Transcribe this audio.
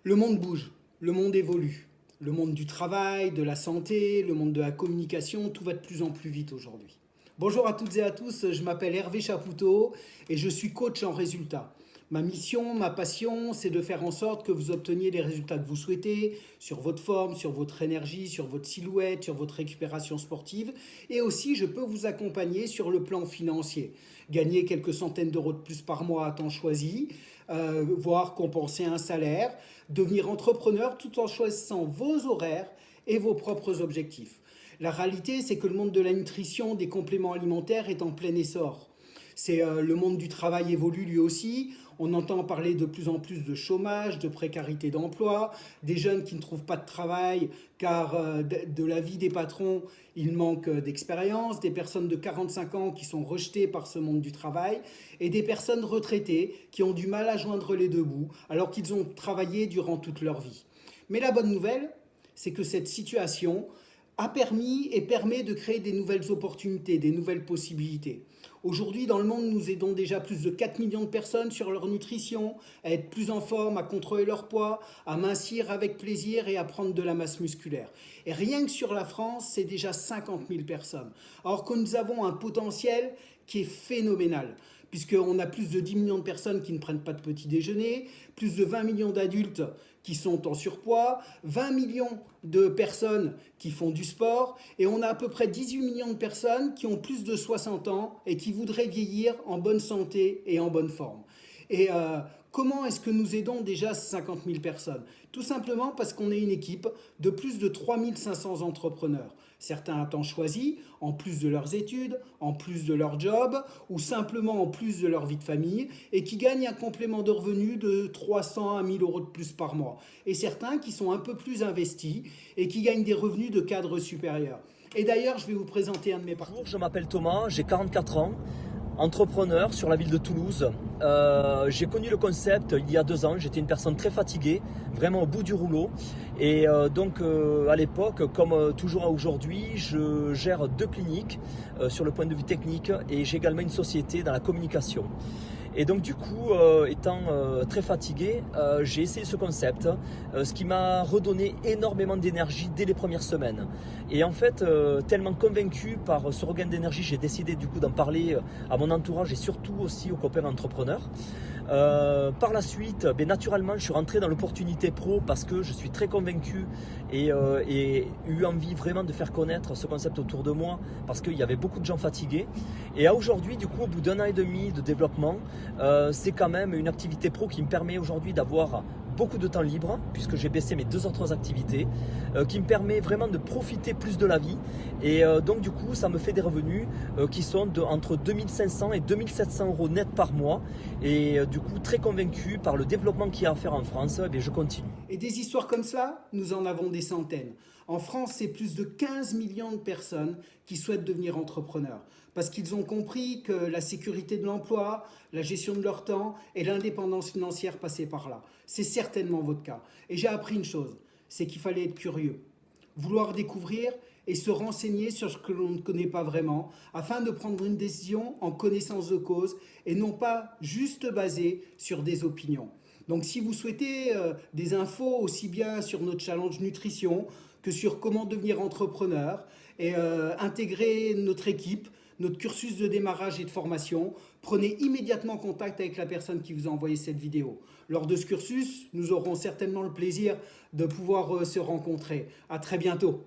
Le monde bouge, le monde évolue. Le monde du travail, de la santé, le monde de la communication, tout va de plus en plus vite aujourd'hui. Bonjour à toutes et à tous, je m'appelle Hervé Chapoutot et je suis coach en résultats. Ma mission, ma passion, c'est de faire en sorte que vous obteniez les résultats que vous souhaitez sur votre forme, sur votre énergie, sur votre silhouette, sur votre récupération sportive. Et aussi, je peux vous accompagner sur le plan financier. Gagner quelques centaines d'euros de plus par mois à temps choisi, voire compenser un salaire, devenir entrepreneur tout en choisissant vos horaires et vos propres objectifs. La réalité, c'est que le monde de la nutrition, des compléments alimentaires est en plein essor. Le monde du travail évolue lui aussi. On entend parler de plus en plus de chômage, de précarité d'emploi, des jeunes qui ne trouvent pas de travail car de l'avis des patrons, il manque d'expérience, des personnes de 45 ans qui sont rejetées par ce monde du travail et des personnes retraitées qui ont du mal à joindre les deux bouts alors qu'ils ont travaillé durant toute leur vie. Mais la bonne nouvelle, c'est que cette situation a permis et permet de créer des nouvelles opportunités, des nouvelles possibilités. Aujourd'hui, dans le monde, nous aidons déjà plus de 4 millions de personnes sur leur nutrition, à être plus en forme, à contrôler leur poids, à mincir avec plaisir et à prendre de la masse musculaire. Et rien que sur la France, c'est déjà 50 000 personnes. Alors que nous avons un potentiel qui est phénoménal, puisqu'on a plus de 10 millions de personnes qui ne prennent pas de petit déjeuner, plus de 20 millions d'adultes qui sont en surpoids, 20 millions de personnes qui font du sport, et on a à peu près 18 millions de personnes qui ont plus de 60 ans et qui voudraient vieillir en bonne santé et en bonne forme. Et comment est-ce que nous aidons déjà 50 000 personnes? Tout simplement parce qu'on est une équipe de plus de 3 500 entrepreneurs. Certains à temps choisi, en plus de leurs études, en plus de leur job, ou simplement en plus de leur vie de famille, et qui gagnent un complément de revenus de 300 à 1000 euros de plus par mois. Et certains qui sont un peu plus investis et qui gagnent des revenus de cadre supérieur. Et d'ailleurs, je vais vous présenter un de mes partenaires. Bonjour, je m'appelle Thomas, j'ai 44 ans. Entrepreneur sur la ville de Toulouse. J'ai connu le concept il y a 2 ans, j'étais une personne très fatiguée, vraiment au bout du rouleau. Et donc à l'époque, comme toujours aujourd'hui, je gère 2 cliniques sur le point de vue technique et j'ai également une société dans la communication. Et donc du coup, étant très fatigué, j'ai essayé ce concept, ce qui m'a redonné énormément d'énergie dès les premières semaines. Et en fait, tellement convaincu par ce regain d'énergie, j'ai décidé du coup d'en parler à mon entourage et surtout aussi aux copains entrepreneurs. Par la suite, naturellement, je suis rentré dans l'opportunité pro parce que je suis très convaincu et eu envie vraiment de faire connaître ce concept autour de moi parce qu'il y avait beaucoup de gens fatigués. Et aujourd'hui, du coup, au bout d'1 an et demi de développement, c'est quand même une activité pro qui me permet aujourd'hui d'avoir beaucoup de temps libre puisque j'ai baissé mes 2 autres activités, qui me permet vraiment de profiter plus de la vie et donc du coup ça me fait des revenus qui sont entre 2500 et 2700 euros net par mois et du coup très convaincu par le développement qu'il y a à faire en France, et je continue. Et des histoires comme ça, nous en avons des centaines. En France, c'est plus de 15 millions de personnes qui souhaitent devenir entrepreneurs parce qu'ils ont compris que la sécurité de l'emploi, la gestion de leur temps et l'indépendance financière passaient par là. C'est certainement votre cas. Et j'ai appris une chose, c'est qu'il fallait être curieux, vouloir découvrir et se renseigner sur ce que l'on ne connaît pas vraiment afin de prendre une décision en connaissance de cause et non pas juste basée sur des opinions. Donc si vous souhaitez des infos aussi bien sur notre challenge nutrition que sur comment devenir entrepreneur et intégrer notre équipe, notre cursus de démarrage et de formation, prenez immédiatement contact avec la personne qui vous a envoyé cette vidéo. Lors de ce cursus, nous aurons certainement le plaisir de pouvoir se rencontrer. À très bientôt.